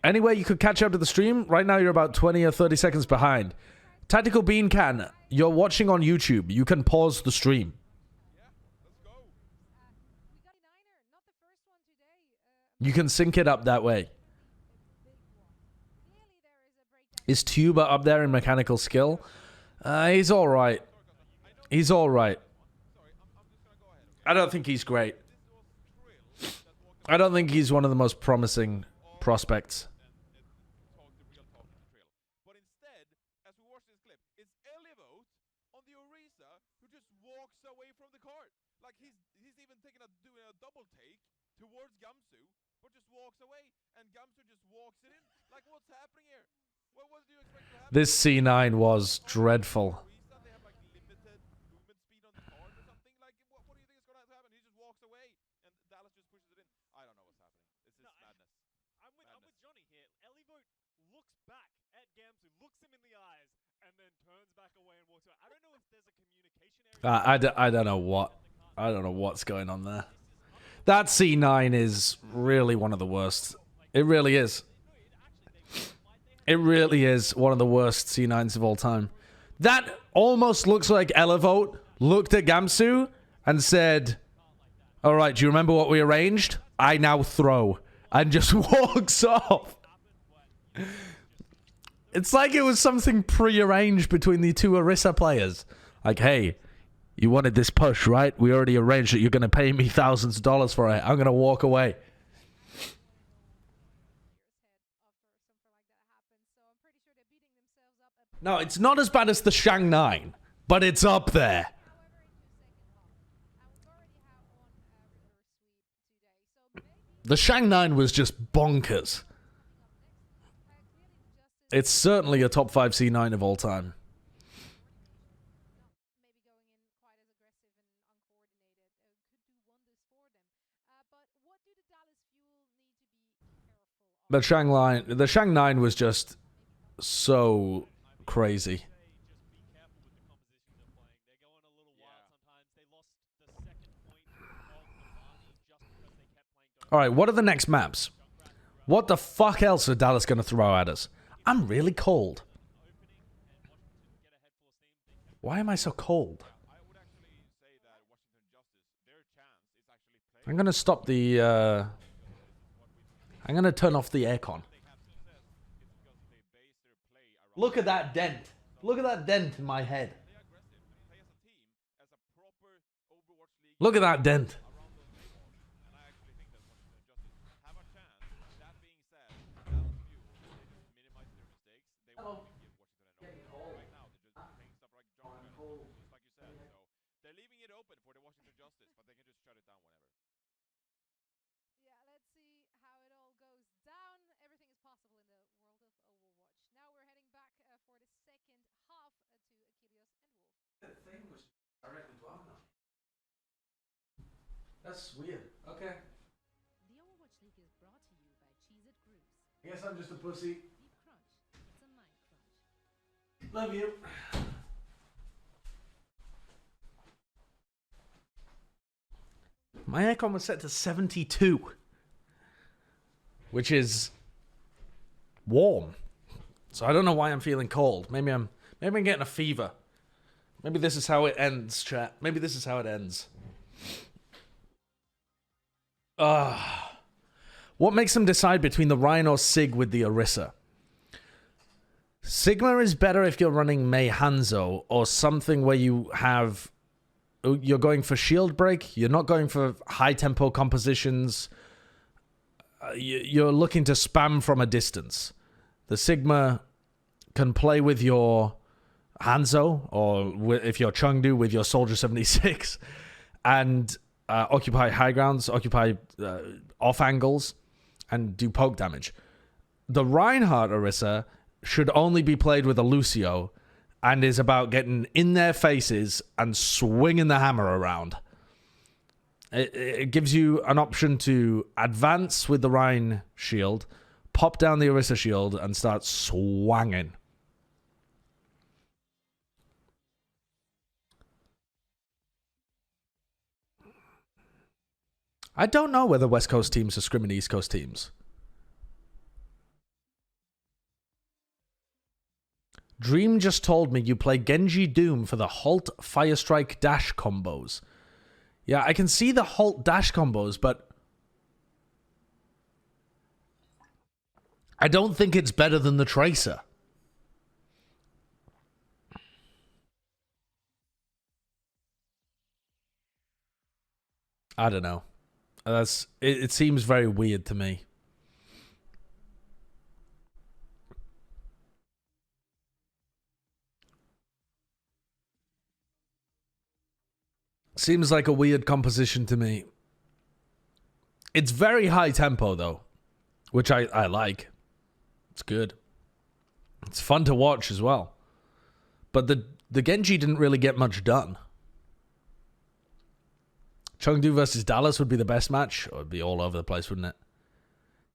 Anyway, you could catch up to the stream. Right now, you're about 20 or 30 seconds behind. Tactical Bean Can, you're watching on YouTube. You can pause the stream. You can sync it up that way. Is Tuba up there in mechanical skill? He's all right. He's all right. I don't think he's great. I don't think he's one of the most promising prospects. But instead, as we watch this clip, it's Elivote on the Orisa who just walks away from the cart. Like he's even doing a double take towards Gamsu, but just walks away, and Gamsu just walks it in. Like, what's happening here? What do you expect to happen? This C9 was dreadful. Orisa, they have like limited movement speed on the cart or something. Like, what do you think is going to happen? He just walks away, and Dallas just pushes it in. I don't know what's happening. This is madness. I'm with Johnny here. Elivote looks back at Gamsu, looks him in the eyes, and then turns back away and walks away. I don't know if there's a communication area. I don't know what. I don't know what's going on there. That C9 is really one of the worst. It really is. It really is one of the worst C9s of all time. That almost looks like Elivote looked at Gamsu and said, all right, do you remember what we arranged? I now throw. And just walks off. It's like it was something pre-arranged between the two Orisa players. Like, hey, you wanted this push, right? We already arranged that you're going to pay me thousands of dollars for it. I'm going to walk away. No, it's not as bad as the Shang 9, but it's up there. The Shang 9 was just bonkers. It's certainly a top 5 C9 of all time. The Shang 9 was just so crazy. Just be careful with the compositions they're playing. They're going a little wild All right, what are the next maps? What the fuck else are Dallas going to throw at us? I'm really cold. Why am I so cold? I'm going to stop the... I'm going to turn off the aircon. Look at that dent. Look at that dent in my head. Look at that dent. They're leaving it open for the Washington Justice, but they can just shut it down whenever. Yeah, let's see how it all goes down. Everything is possible in the world of Overwatch. Now we're heading back for the second half to Achilles and Wolf. The thing was directly blown on. That's weird. Okay. The Overwatch League is brought to you by Cheez-It Grooves. I guess I'm just a pussy. Deep Crunch. It's a mind crunch. Love you. My aircon was set to 72, which is warm. So I don't know why I'm feeling cold. Maybe I'm getting a fever. Maybe this is how it ends, chat. Maybe this is how it ends. What makes them decide between the Rhine or Sig with the Orisa? Sigma is better if you're running Mei Hanzo or something where you're going for shield break. You're not going for high tempo compositions. You're looking to spam from a distance. The Sigma can play with your Hanzo, or if you're Chengdu, with your Soldier 76, and occupy high grounds, occupy off angles, and do poke damage. The Reinhardt Orisa should only be played with a Lucio, and is about getting in their faces and swinging the hammer around. It gives you an option to advance with the Rhine shield, pop down the Orisa shield, and start swanging. I don't know whether West Coast teams are scrimming East Coast teams. Dream just told me you play Genji Doom for the Halt Firestrike dash combos. Yeah, I can see the Halt dash combos, but I don't think it's better than the Tracer. I don't know. It seems very weird to me. Seems like a weird composition to me. It's very high tempo, though, which I like. It's good. It's fun to watch as well. But the Genji didn't really get much done. Chengdu versus Dallas would be the best match. Or it'd be all over the place, wouldn't it?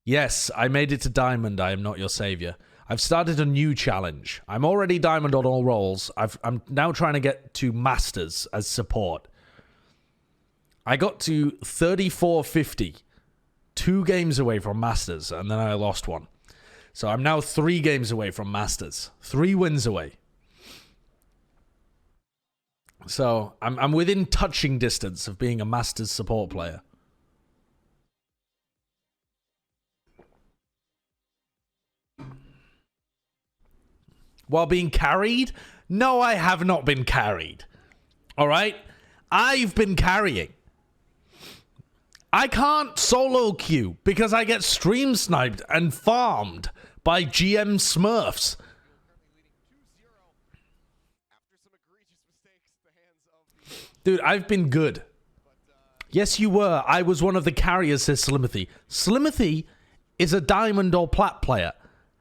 Yes, I made it to Diamond. I am not your savior. I've started a new challenge. I'm already Diamond on all roles. I'm now trying to get to Masters as support. I got to 3450, 2 games away from Masters, and then I lost one. So I'm now 3 games away from Masters, 3 wins away. So I'm within touching distance of being a Masters support player. While being carried? No, I have not been carried. All right? I've been carrying. I can't solo queue because I get stream sniped and farmed by GM Smurfs. Dude, I've been good. Yes, you were. I was one of the carriers, says Slimothy. Slimothy is a diamond or plat player.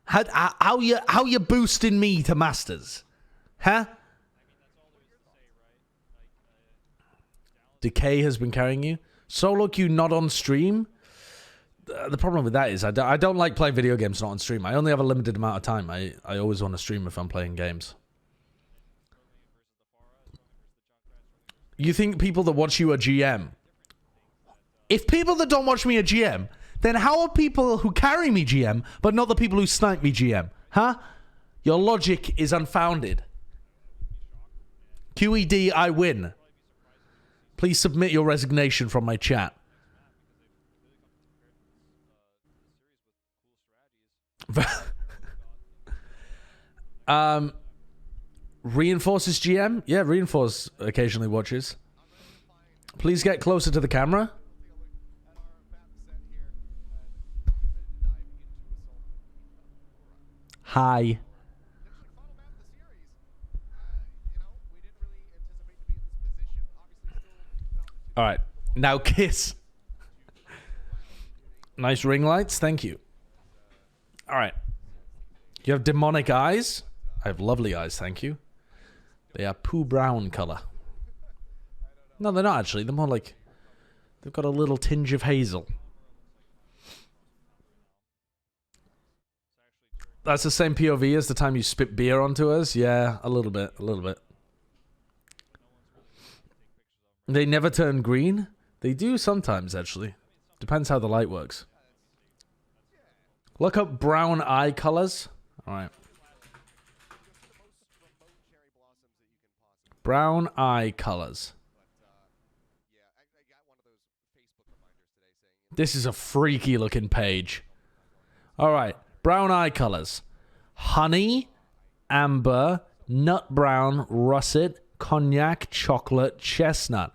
How you boosting me to Masters? Huh? Decay has been carrying you. Solo queue not on stream? The problem with that is I don't like playing video games not on stream. I only have a limited amount of time. I always want to stream if I'm playing games. You think people that watch you are GM? If people that don't watch me are GM, then how are people who carry me GM, but not the people who snipe me GM? Huh? Your logic is unfounded. QED, I win. Please submit your resignation from my chat. Reinforces GM? Yeah, Reinforce occasionally watches. Please get closer to the camera. Hi. All right. Now kiss. Nice ring lights. Thank you. All right. You have demonic eyes. I have lovely eyes. Thank you. They are poo brown color. No, they're not actually. They're more like... They've got a little tinge of hazel. That's the same POV as the time you spit beer onto us? Yeah, a little bit. A little bit. They never turn green? They do sometimes, actually. Depends how the light works. Look up brown eye colors. Alright. Brown eye colors. This is a freaky looking page. Alright. Brown eye colors. Honey, amber, nut brown, russet, cognac, chocolate, chestnut.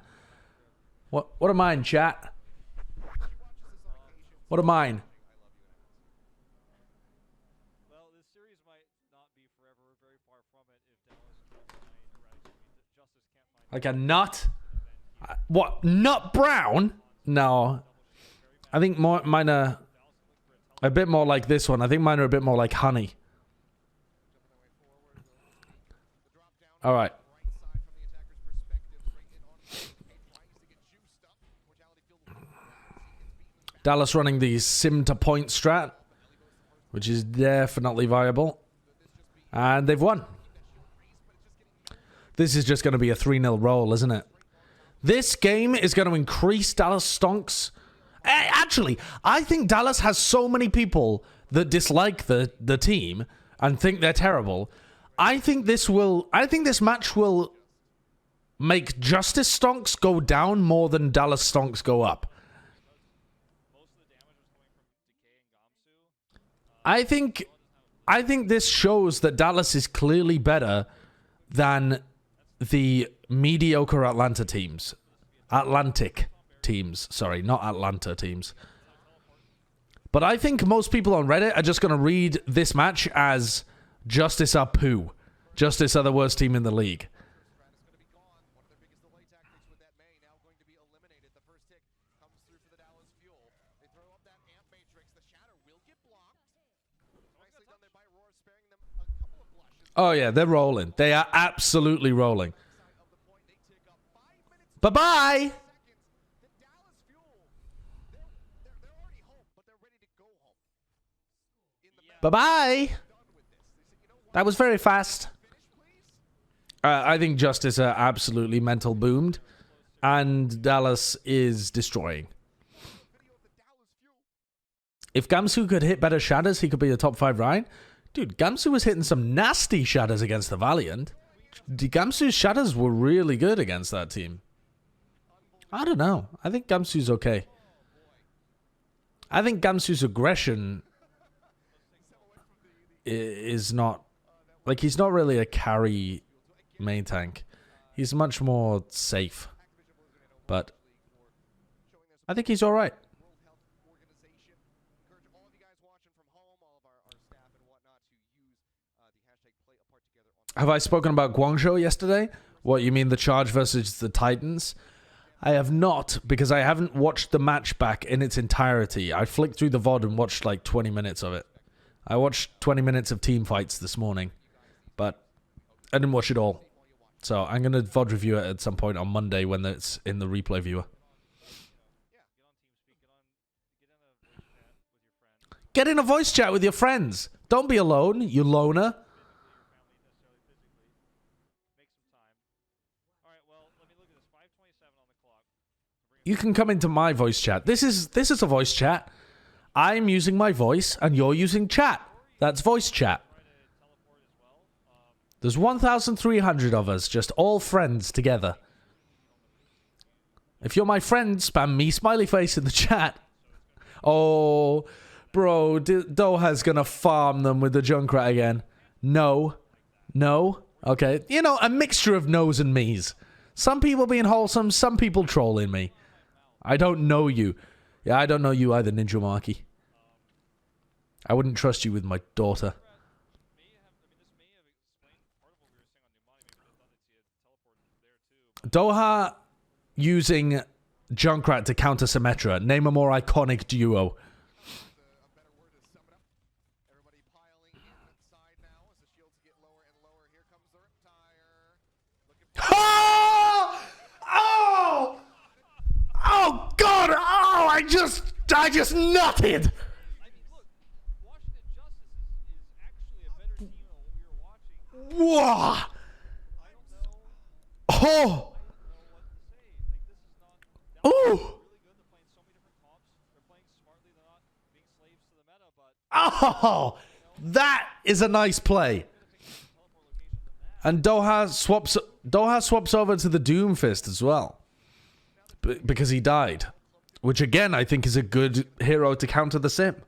What are mine, chat? What are mine? Well, this series might not be forever. We're very far from it if Dallas can't find Justice can't find Like a nut? What? Nut brown? No. I think mine are a bit more like this one. I think mine are a bit more like honey. Alright. Dallas running the sim to point strat, which is definitely viable. And they've won. This is just going to be a 3-0 roll, isn't it? This game is going to increase Dallas stonks. Actually, I think Dallas has so many people that dislike the team and think they're terrible. I think this match will make Justice stonks go down more than Dallas stonks go up. I think this shows that Dallas is clearly better than the mediocre Atlanta teams. Atlantic teams. Sorry, not Atlanta teams. But I think most people on Reddit are just going to read this match as Justice are poo. Justice are the worst team in the league. Oh yeah, they're rolling. They are absolutely rolling. Bye-bye! Bye-bye! That was very fast. I think Justice are absolutely mental boomed. And Dallas is destroying. If Gamsu could hit better shatters, he could be a top 5 Ryan. Dude, Gamsu was hitting some nasty shatters against the Valiant. Gamsu's shatters were really good against that team. I don't know. I think Gamsu's okay. I think Gamsu's aggression is not... Like, he's not really a carry main tank. He's much more safe. But I think he's alright. Have I spoken about Guangzhou yesterday? What, you mean the Charge versus the Titans? I have not, because I haven't watched the match back in its entirety. I flicked through the VOD and watched like 20 minutes of it. I watched 20 minutes of team fights this morning, but I didn't watch it all. So I'm going to VOD review it at some point on Monday when it's in the replay viewer. Get in a voice chat with your friends. Don't be alone, you loner. you can come into my voice chat. This is a voice chat. I'm using my voice, and you're using chat. That's voice chat. There's 1,300 of us, just all friends together. If you're my friend, spam me smiley face in the chat. Oh, bro, Doha's gonna farm them with the Junkrat again. No. No? Okay. You know, a mixture of no's and me's. Some people being wholesome, some people trolling me. I don't know you. Yeah, I don't know you either, Ninja Marky. I wouldn't trust you with my daughter. Doha using Junkrat to counter Symmetra. Name a more iconic duo. A better word to sum it up. Everybody piling inside now as the shields get lower and lower. Here comes the Riptire. Oh! Oh! Oh God! Oh! I just nutted. I mean, look, Washington Justice is actually a better team than what we were watching. Whoa! I don't know. Oh! Know what to say. Like, this is not. Ooh! Really good. They're playing so many different comps. They're playing smartly. They're not being slaves to the meta, but Oh! That is a nice play. And Doha swaps over to the Doomfist as well. Because he died. Which again I think is a good hero to counter the Sim. Playing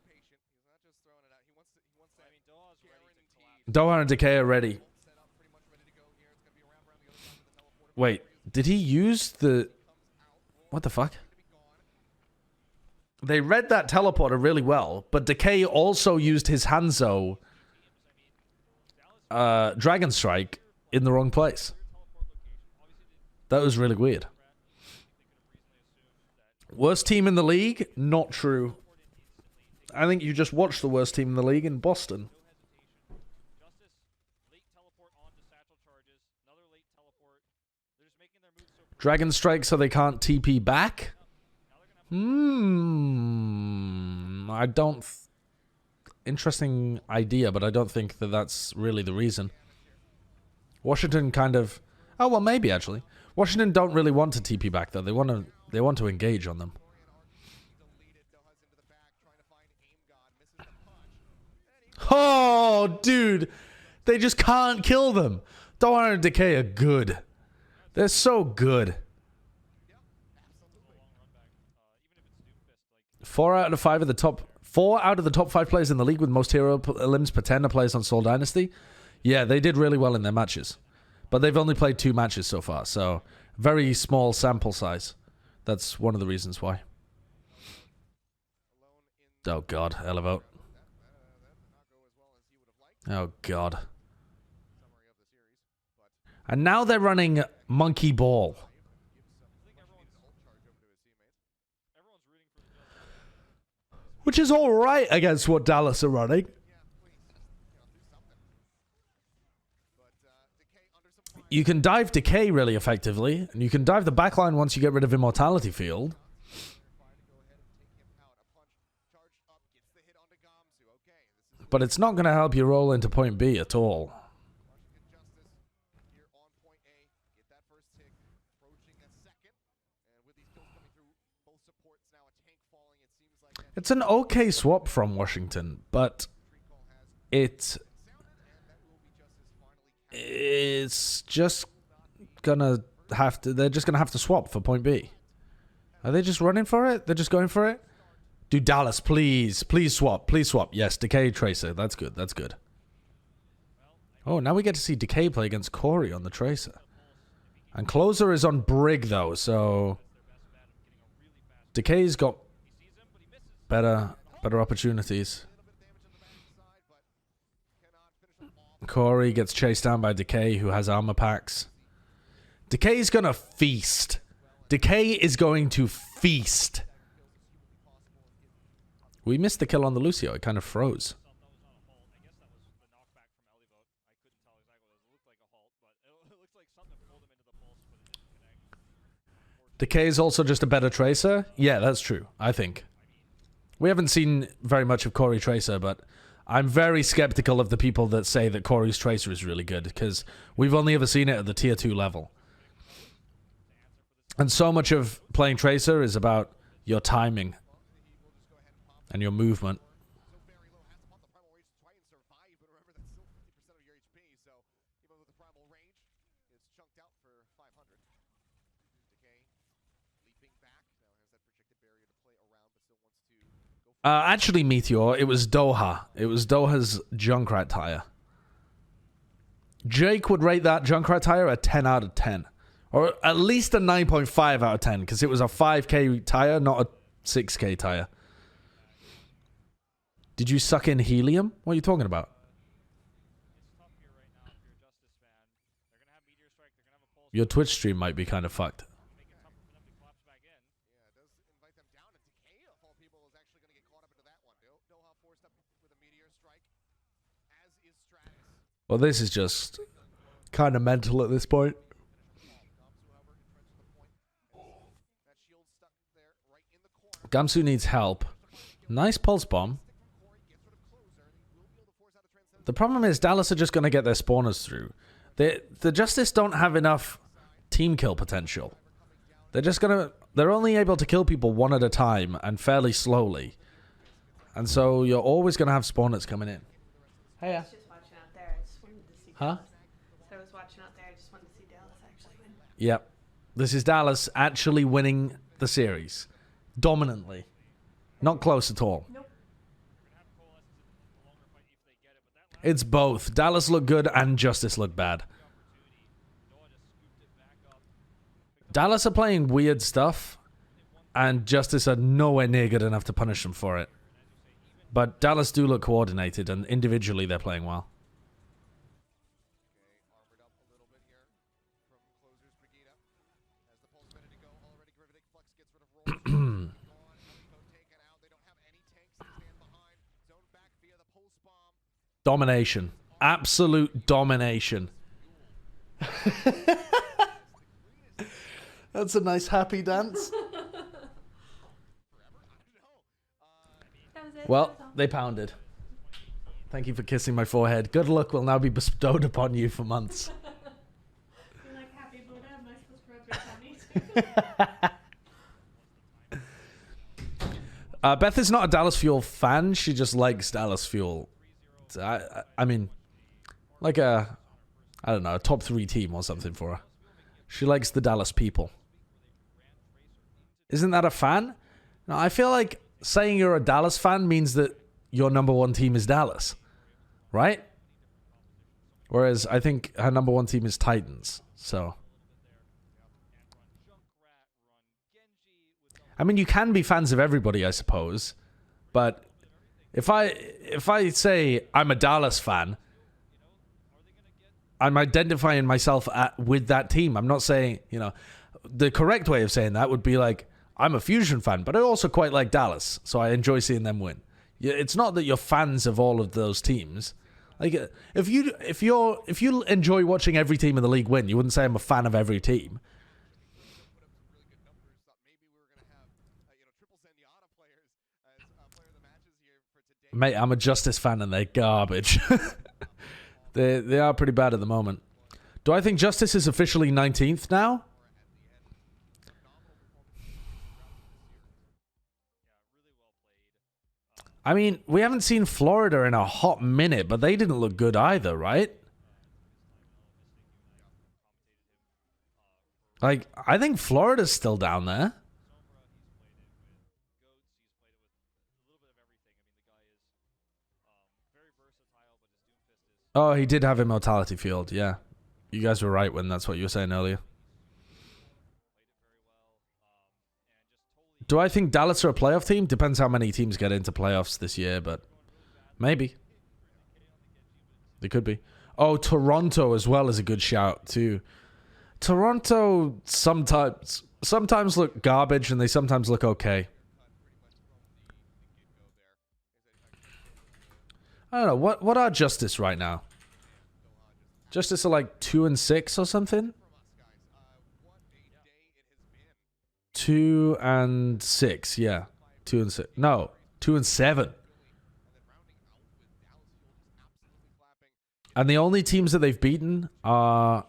patient. He's not just throwing it out. He wants that. I mean, Doha's ready to collapse. Doha and Decay are ready. Set up pretty much ready to go here. It's going to be around the other side of the teleporter. Wait, did he use the... What the fuck? They read that teleporter really well, but Decay also used his Hanzo Dragon Strike in the wrong place. That was really weird. Worst team in the league? Not true. I think you just watched the worst team in the league in Boston. Justice, late teleport onto satchel charges. Another late teleport. They're just making their moves so Dragon Strike so they can't TP back? I don't... Interesting idea, but I don't think that that's really the reason. Washington kind of... Oh, well, maybe, actually. Washington don't really want to TP back, though. They want to engage on them. Oh, dude. They just can't kill them. Doha and Decay are good. They're so good. 4 out of the top 5 players in the league with most hero limbs per 10 are players on Soul Dynasty. Yeah, they did really well in their matches. But they've only played 2 matches so far, so very small sample size. That's one of the reasons why. Oh god, Elevote. Oh god. And now they're running Monkey Ball. Which is alright against what Dallas are running. You can dive Decay really effectively, and you can dive the backline once you get rid of Immortality Field. But it's not going to help you roll into point B at all. It's an okay swap from Washington, but it's just gonna have to... They're just gonna have to swap for point B. Are they just running for it? They're just going for it? Dude, Dallas, please. Please swap. Please swap. Yes, Decay Tracer. That's good. That's good. Oh, now we get to see Decay play against Corey on the Tracer. And Closer is on Brig, though, so... Decay's got better opportunities. Corey gets chased down by Decay, who has armor packs. Decay's gonna feast. Decay is going to feast. We missed the kill on the Lucio. It kind of froze. Decay is also just a better Tracer? Yeah, that's true, I think. We haven't seen very much of Corey Tracer, but I'm very skeptical of the people that say that Corey's Tracer is really good, because we've only ever seen it at the tier 2 level. And so much of playing Tracer is about your timing and your movement. So very low, has to pop the primal rage to try and survive, but remember that's still 50% of your HP, so even with the primal range, it's chunked out for 500. Decay leaping back, now has that projected barrier to play around, but still wants to go for Actually, Meteor, it was Doha. It was Doha's Junkrat tire. Jake would rate that Junkrat tire a 10 out of 10. Or at least a 9.5 out of 10, because it was a 5k tire, not a 6k tire. Did you suck in helium? What are you talking about? Your Twitch stream might be kind of fucked. Yeah, it does invite them down, and Decay of all people is actually going to get caught up into that one. Doha forced up with a meteor strike, as is Stratus. Well, this is just kind of mental at this point. That shield stuck there right in the corner. Gamsu needs help. Nice pulse bomb. The problem is Dallas are just going to get their spawners through. The Justice don't have enough team kill potential. They're only able to kill people one at a time and fairly slowly. And so you're always going to have spawners coming in. Hey, I was just watching out there. I just wanted to see Huh? Dallas. So I was watching out there. I just wanted to see Dallas actually win. Yep. This is Dallas actually winning the series. Dominantly. Not close at all. Nope. It's both. Dallas look good and Justice look bad. Dallas are playing weird stuff, and Justice are nowhere near good enough to punish them for it. But Dallas do look coordinated, and individually they're playing well. Armored up a little bit here from Closer's Brigida. As the pulse ready to go, already Grividic Flux gets rid of Rolls. Gone, Helico taken out. They don't have any tanks to stand behind. Zone back via the pulse bomb. Domination. Absolute domination. That's a nice happy dance. That was it. Well, That was all. they pounded. Thank you for kissing my forehead. Good luck will now be bestowed upon you for months. You're like happy Buddha. Am I supposed to rub your tummy? Beth is not a Dallas Fuel fan. She just likes Dallas Fuel. I mean, like I don't know, a top 3 team or something for her. She likes the Dallas people. Isn't that a fan? No, I feel like saying you're a Dallas fan means that your number 1 team is Dallas, right? Whereas I think her number 1 team is Titans. So, I mean, you can be fans of everybody, I suppose, but if I say I'm a Dallas fan, I'm identifying myself with that team. I'm not saying, the correct way of saying that would be like, I'm a Fusion fan, but I also quite like Dallas, so I enjoy seeing them win. It's not that you're fans of all of those teams. Like, if you enjoy watching every team in the league win, you wouldn't say I'm a fan of every team. Maybe we were going to have, triple Zenyatta players as player of the matches here for today. Mate, I'm a Justice fan and they're garbage. They are pretty bad at the moment. Do I think Justice is officially 19th now? I mean, we haven't seen Florida in a hot minute, but they didn't look good either, right? Like, I think Florida's still down there. Oh, he did have Immortality Field, yeah. You guys were right when that's what you were saying earlier. Do I think Dallas are a playoff team? Depends how many teams get into playoffs this year, but maybe. They could be. Oh, Toronto as well is a good shout, too. Toronto sometimes look garbage, and they sometimes look okay. I don't know. What are Justice right now? Justice are like 2-6 or something? 2-6, yeah. 2-6. No, 2-7. And the only teams that they've beaten are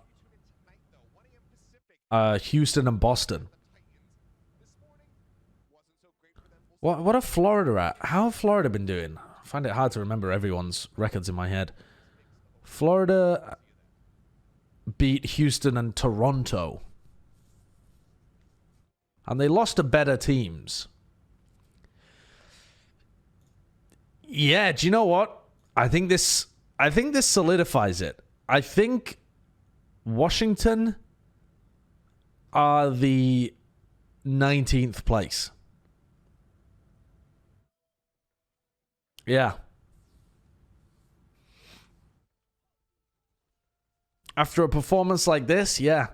Houston and Boston. What are Florida at? How have Florida been doing? I find it hard to remember everyone's records in my head. Florida beat Houston and Toronto. And they lost to better teams. Yeah, do you know what? I think this solidifies it. I think Washington are the 19th place. Yeah. After a performance like this, yeah.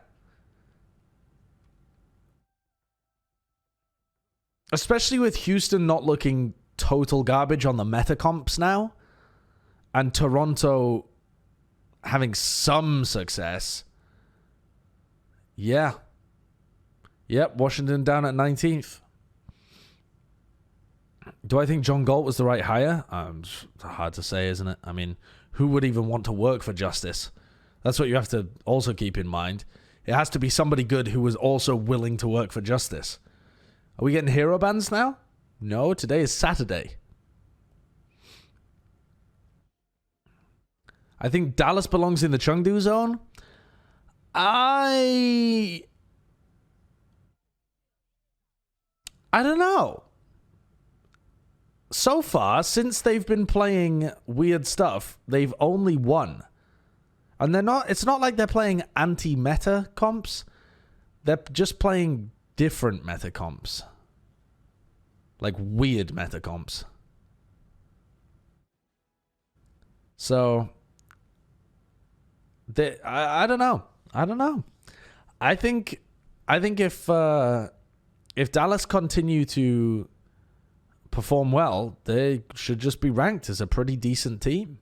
Especially with Houston not looking total garbage on the meta comps now, and Toronto having some success. Yeah. Yep, Washington down at 19th. Do I think John Galt was the right hire? Hard to say, isn't it? I mean, who would even want to work for Justice? That's what you have to also keep in mind. It has to be somebody good who was also willing to work for Justice. Are we getting hero bans now? No, today is Saturday. I think Dallas belongs in the Chengdu zone. I don't know. So far, since they've been playing weird stuff, they've only won. And it's not like they're playing anti-meta comps. They're just playing different meta comps. Like weird meta comps. So I don't know. I think if Dallas continue to perform well, they should just be ranked as a pretty decent team.